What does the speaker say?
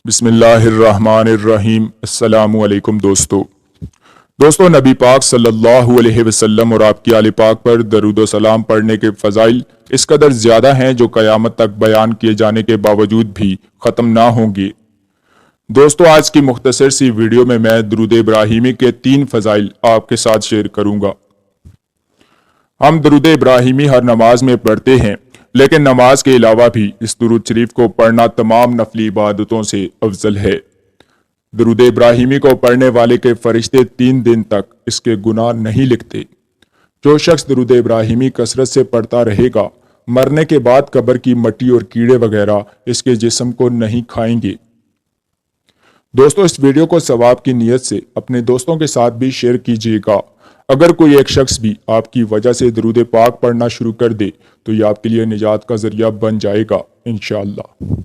बिस्मिल्लाहिर्रहमानिर्रहीम। अस्सलामु अलैकुम दोस्तों नबी पाक सल्लल्लाहु अलैहि वसल्लम और आपकी आले पाक पर दरूद व सलाम पढ़ने के फ़ज़ाइल इस कदर ज़्यादा हैं जो क़यामत तक बयान किए जाने के बावजूद भी ख़त्म ना होंगे। दोस्तों आज की मुख्तसर सी वीडियो में मैं दुरूद इब्राहिमी के 3 फ़ज़ाइल आपके साथ शेयर करूँगा। हम दुरूद इब्राहिमी हर नमाज में पढ़ते हैं, लेकिन नमाज के अलावा भी इस दुरूद शरीफ को पढ़ना तमाम नफली इबादतों से अफजल है। दुरूद इब्राहिमी को पढ़ने वाले के फरिश्ते 3 दिन तक इसके गुनाह नहीं लिखते। जो शख्स दुरूद इब्राहिमी कसरत से पढ़ता रहेगा, मरने के बाद कब्र की मट्टी और कीड़े वगैरह इसके जिस्म को नहीं खाएंगे। दोस्तों इस वीडियो को सवाब की नीयत से अपने दोस्तों के साथ भी शेयर कीजिएगा। अगर कोई एक शख्स भी आपकी वजह से दुरूद पाक पढ़ना शुरू कर दे तो ये आपके लिए निजात का जरिया बन जाएगा इंशाअल्लाह।